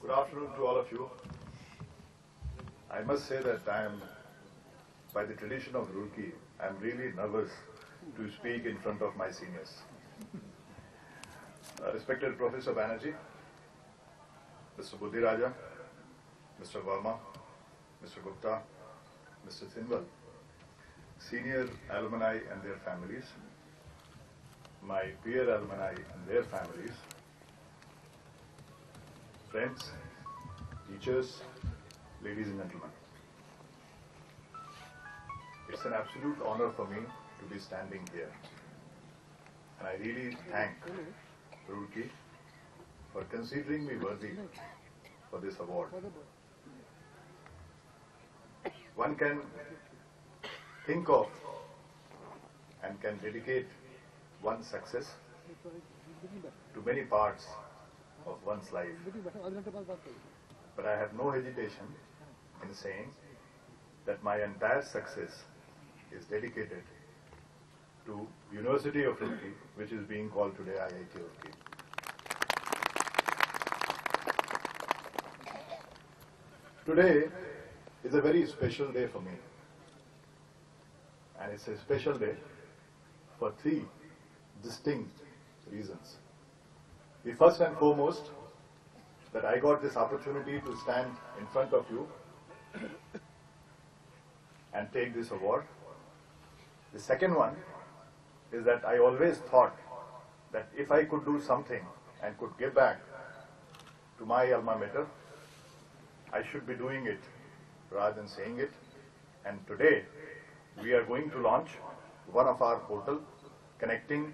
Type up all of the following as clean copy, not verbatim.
Good afternoon to all of you. I must say that I am, by the tradition of Roorkee, I am really nervous to speak in front of my seniors. Respected Professor Banerjee, Mr. Buddhiraja, Mr. Verma, Mr. Gupta, Mr. Thinwal, senior alumni and their families, my peer alumni and their families, friends, teachers, ladies and gentlemen. It's an absolute honor for me to be standing here. And I really thank Roorkee for considering me worthy for this award. One can think of and can dedicate one's success to many parts of one's life. But I have no hesitation in saying that my entire success is dedicated to University of Roorkee, which is being called today IIT Roorkee. Today is a very special day for me. And it's a special day for three distinct reasons. The first and foremost, that I got this opportunity to stand in front of you and take this award. The second one is that I always thought that if I could do something and could give back to my alma mater, I should be doing it rather than saying it. And today, we are going to launch one of our portal connecting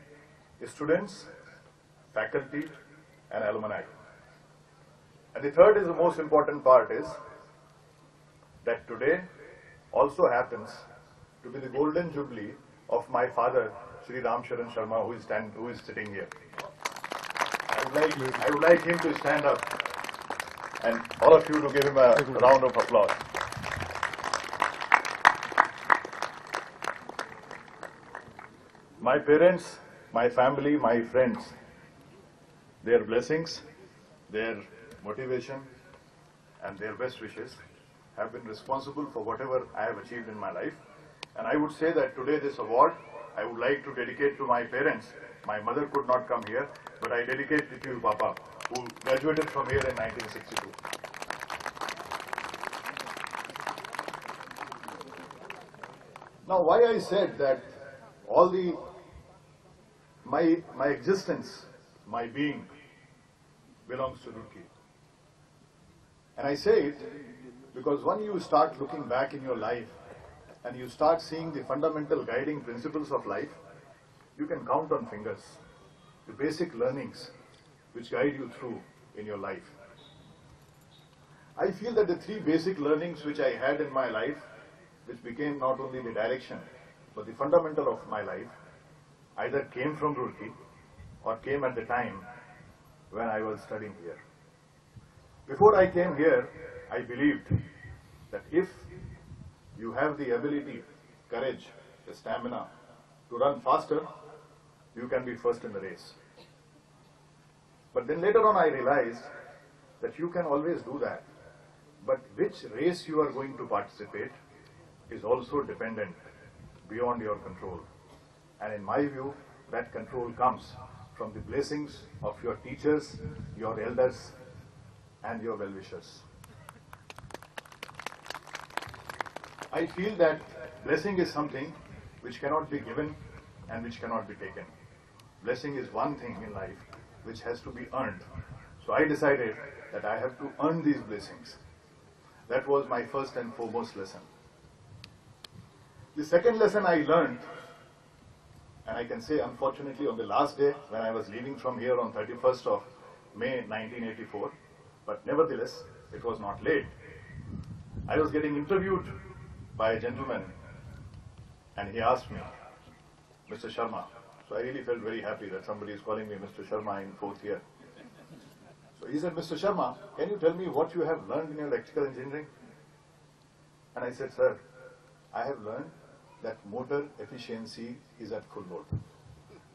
students, faculty, and alumni. And the third is the most important part is that today also happens to be the golden jubilee of my father, Shri Ram Charan Sharma, who is sitting here. I would like him to stand up and all of you to give him a round of applause. My parents, my family, my friends, their blessings, their motivation, and their best wishes have been responsible for whatever I have achieved in my life. And I would say that today this award, I would like to dedicate to my parents. My mother could not come here, but I dedicate it to you, Papa, who graduated from here in 1962. Now, why I said that all my existence, my being, belongs to Roorkee. And I say it because when you start looking back in your life and you start seeing the fundamental guiding principles of life, you can count on fingers the basic learnings which guide you through in your life. I feel that the three basic learnings which I had in my life, which became not only the direction, but the fundamental of my life, either came from Roorkee or came at the time when I was studying here. Before I came here, I believed that if you have the ability, courage, the stamina to run faster, you can be first in the race. But then later on I realized that you can always do that. But which race you are going to participate is also dependent beyond your control. And in my view, that control comes from the blessings of your teachers, your elders, and your well-wishers. I feel that blessing is something which cannot be given and which cannot be taken. Blessing is one thing in life which has to be earned. So I decided that I have to earn these blessings. That was my first and foremost lesson. The second lesson I learned, and I can say unfortunately on the last day when I was leaving from here on 31st of May 1984, but nevertheless it was not late. I was getting interviewed by a gentleman and he asked me, Mr. Sharma. So I really felt very happy that somebody is calling me Mr. Sharma in fourth year. So he said, Mr. Sharma, can you tell me what you have learned in your electrical engineering? And I said, sir, I have learned that motor efficiency is at full load.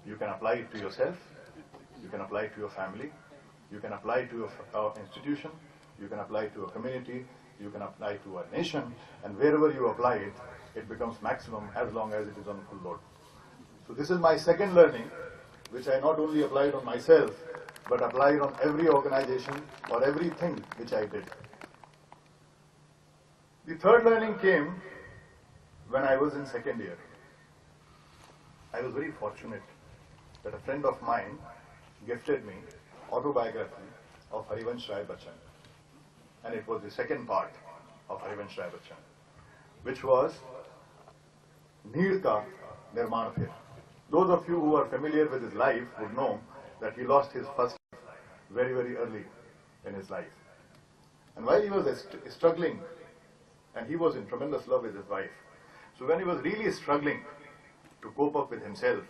You can apply it to yourself, you can apply it to your family, you can apply it to your institution, you can apply to a community, you can apply to a nation, and wherever you apply it, it becomes maximum as long as it is on full load. So this is my second learning, which I not only applied on myself, but applied on every organization or everything which I did. The third learning came when I was in second year. I was very fortunate that a friend of mine gifted me autobiography of Harivansh Rai Bachchan. And it was the second part of Harivansh Rai Bachchan, which was Need Ka Nirman Phir. Those of you who are familiar with his life would know that he lost his first very, very early in his life. And while he was struggling, and he was in tremendous love with his wife, so when he was really struggling to cope up with himself,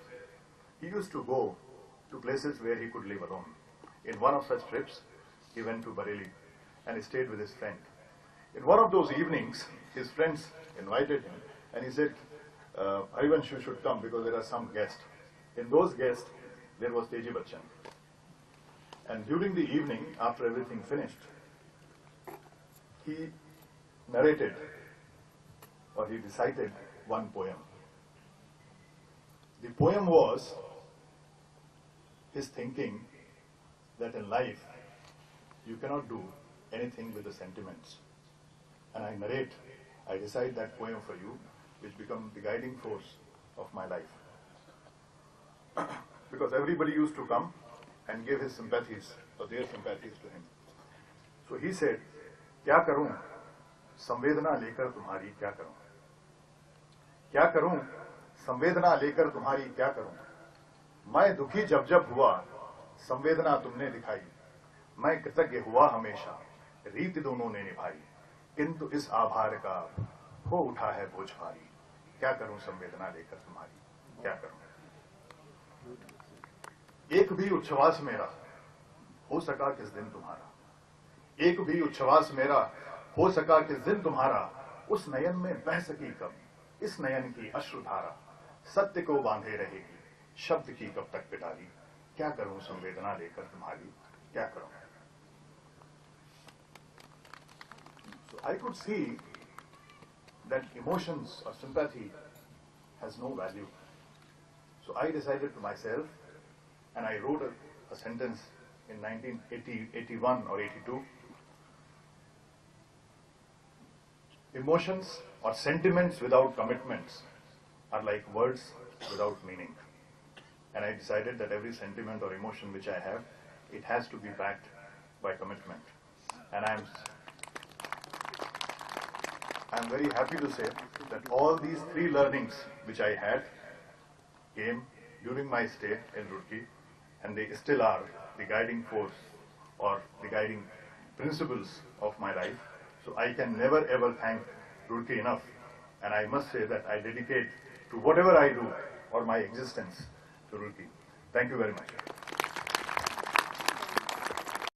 he used to go to places where he could live alone. In one of such trips, he went to Bareilly and he stayed with his friend. In one of those evenings, his friends invited him and he said, Harivansh, you should come because there are some guests. In those guests, there was Teji Bachchan. And during the evening, after everything finished, he narrated or he recited one poem. The poem was his thinking that in life you cannot do anything with the sentiments. And I recite that poem for you, which becomes the guiding force of my life. Because everybody used to come and give his sympathies or their sympathies to him. So he said, क्या करूं संवेदना लेकर तुम्हारी क्या करूं, क्या करूं संवेदना लेकर तुम्हारी क्या करूं, मैं दुखी जब जब हुआ संवेदना तुमने दिखाई, मैं कृतज्ञ हुआ हमेशा रीति दोनों ने निभाई, किंतु इस आभार का हो उठा है बोझ भारी, क्या करूं संवेदना लेकर तुम्हारी क्या करूं। एक भी उच्छ्वास मेरा हो सका किस दिन तुम्हारा, एक भी उच्छ्वास मेरा हो सका किस दिन तुम्हारा, उस नयन में बह सकी कब इस नयन की अश्रुधारा, सत्य को बांधे रहेगी शब्द की कब तक पिटारी, क्या करूं संवेदना लेकर तुम्हारी क्या करूं। So I could see that emotions or sympathy has no value. So I decided to myself, and I wrote a sentence in 1981 or 82. Emotions or sentiments without commitments are like words without meaning. And I decided that every sentiment or emotion which I have, it has to be backed by commitment. And I'm very happy to say that all these three learnings which I had came during my stay in Roorkee, and they still are the guiding force or the guiding principles of my life. So I can never ever thank Roorkee enough, and I must say that I dedicate to whatever I do or my existence to Roorkee. Thank you very much.